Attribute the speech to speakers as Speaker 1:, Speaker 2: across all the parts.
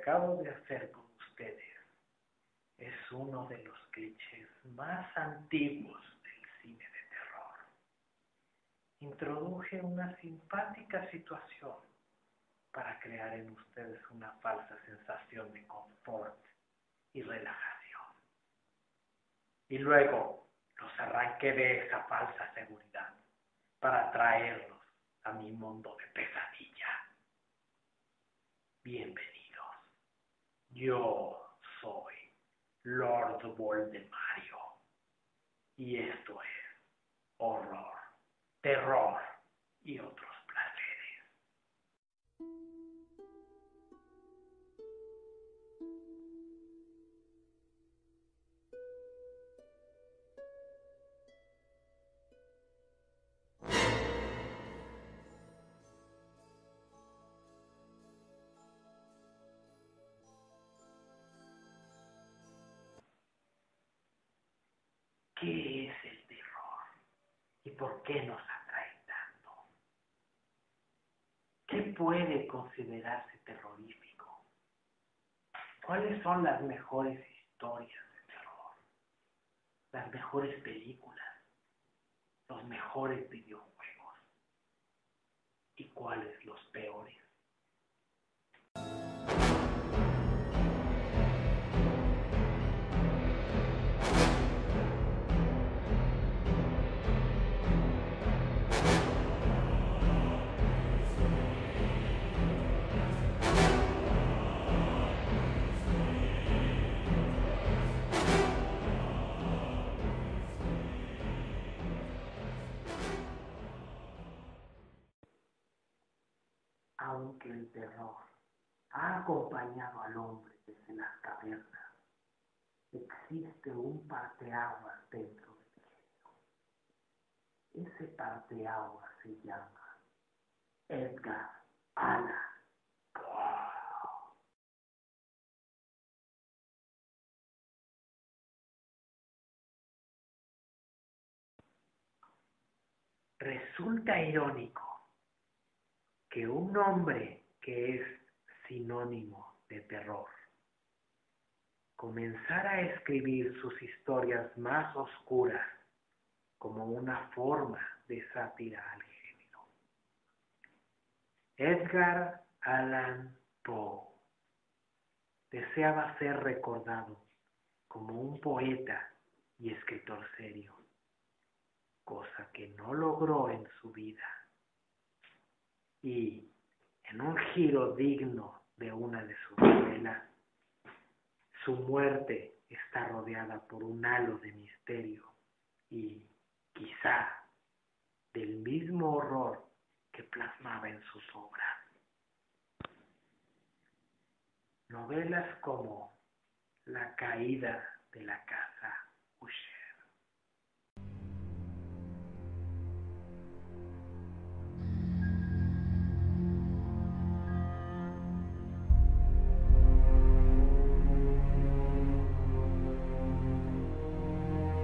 Speaker 1: acabo de hacer con ustedes es uno de los clichés más antiguos del cine de terror. Introduje una simpática situación para crear en ustedes una falsa sensación de confort y relajación. Y luego los arranqué de esa falsa seguridad para traerlos a mi mundo de pesadilla. Bienvenidos. Yo soy Lord Voldemario y esto es horror, terror y otros placeres. ¿Qué es el terror? ¿Y por qué nos atrae tanto? ¿Qué puede considerarse terrorífico? ¿Cuáles son las mejores historias de terror? Las mejores películas, los mejores videojuegos. ¿Y cuáles los peores? Aunque el terror ha acompañado al hombre desde las cavernas, existe un parteaguas dentro del género. Ese parteaguas se llama Edgar Allan Poe. Resulta irónico que un hombre que es sinónimo de terror comenzara a escribir sus historias más oscuras como una forma de sátira al género. Edgar Allan Poe deseaba ser recordado como un poeta y escritor serio, cosa que no logró en su vida. Y en un giro digno de una de sus novelas, su muerte está rodeada por un halo de misterio y, quizá, del mismo horror que plasmaba en sus obras. Novelas como La caída de la casa Usher,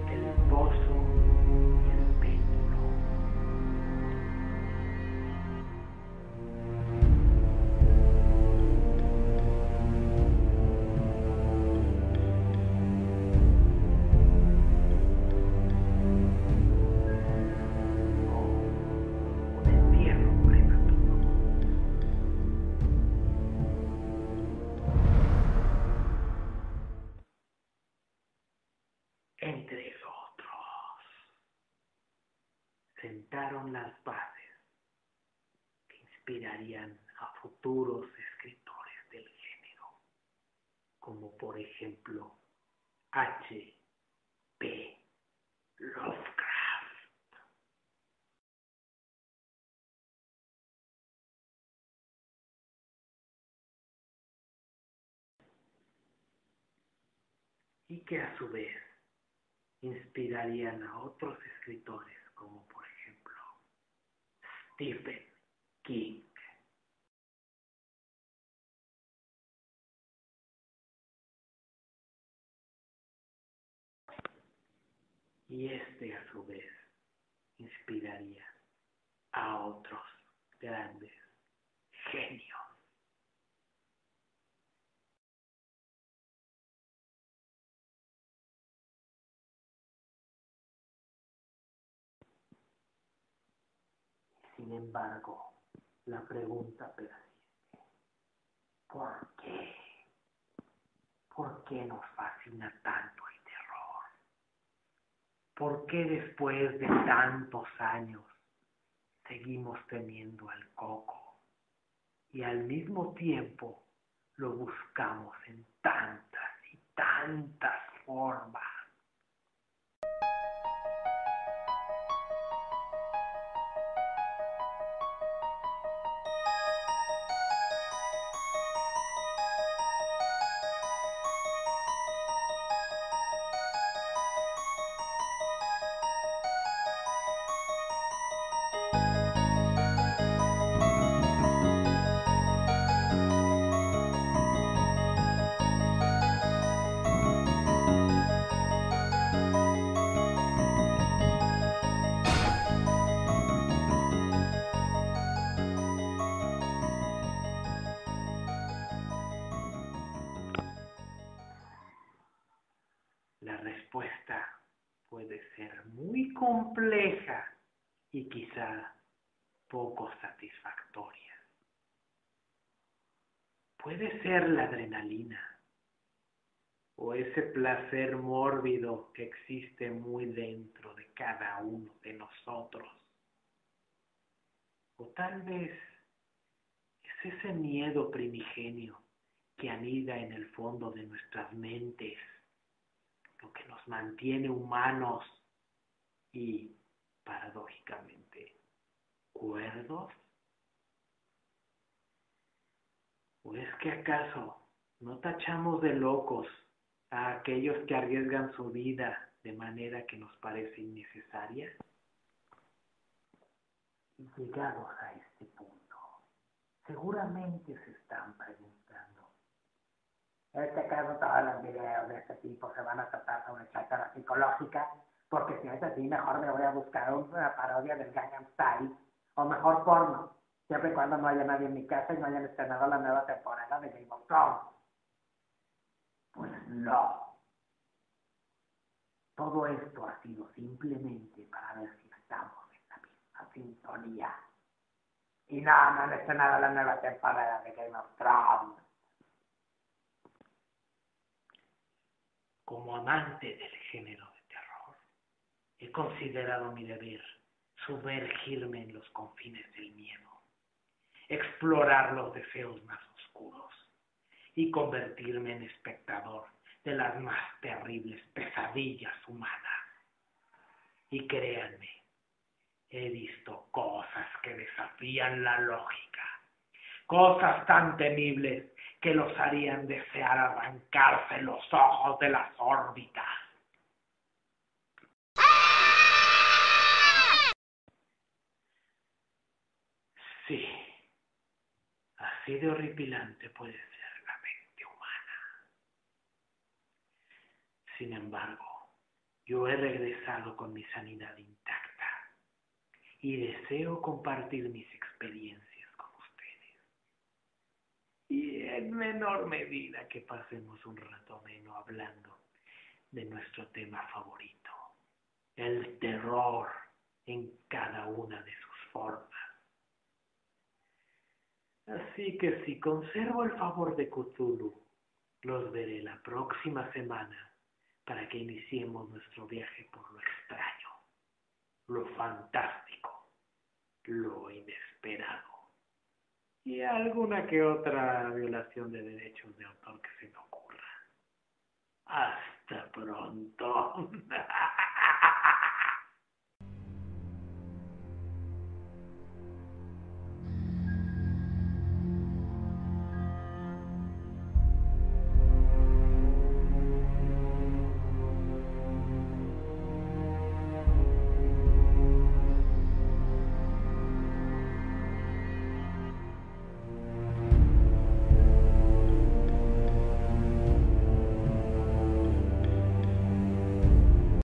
Speaker 1: El pozo y el péndulo, o Un entierro prematuro, entre otros. Sentaron las bases que inspirarían a futuros escritores del género, como por ejemplo H. P. Lovecraft. Y que a su vez inspirarían a otros escritores como por ejemplo Stephen King. Y este a su vez inspiraría a otros grandes genios Sin embargo, la pregunta persiste. ¿Por qué? ¿Por qué nos fascina tanto el terror? ¿Por qué después de tantos años seguimos temiendo al coco y al mismo tiempo lo buscamos en tantas y tantas formas? La respuesta puede ser muy compleja y quizá poco satisfactoria. Puede ser la adrenalina o ese placer mórbido que existe muy dentro de cada uno de nosotros. O tal vez es ese miedo primigenio que anida en el fondo de nuestras mentes, lo que nos mantiene humanos y, paradójicamente, cuerdos. ¿O es que acaso no tachamos de locos a aquellos que arriesgan su vida de manera que nos parece innecesaria? Y llegados a este punto, seguramente se están preguntando, ¿en este caso todos los videos de este tipo se van a tratar sobre cháchara psicológica? Porque si es así, mejor me voy a buscar una parodia del Gangnam Style, o mejor porno, siempre y cuando no haya nadie en mi casa y no hayan estrenado la nueva temporada de Game of Thrones. Pues no. Todo esto ha sido simplemente para ver si estamos en la misma sintonía. Y no han estrenado la nueva temporada de Game of Thrones. Como amante del género de terror, he considerado mi deber sumergirme en los confines del miedo, explorar los deseos más oscuros y convertirme en espectador de las más terribles pesadillas humanas. Y créanme, he visto cosas que desafían la lógica, cosas tan temibles que los harían desear arrancarse los ojos de las órbitas. Sí, así de horripilante puede ser la mente humana. Sin embargo, yo he regresado con mi sanidad intacta y deseo compartir mis experiencias con ustedes. Y en menor medida que pasemos un rato ameno hablando de nuestro tema favorito, el terror en cada una de sus formas. Así que si conservo el favor de Cthulhu, los veré la próxima semana para que iniciemos nuestro viaje por lo extraño, lo fantástico, lo inesperado y alguna que otra violación de derechos de autor que se me ocurra. Hasta pronto.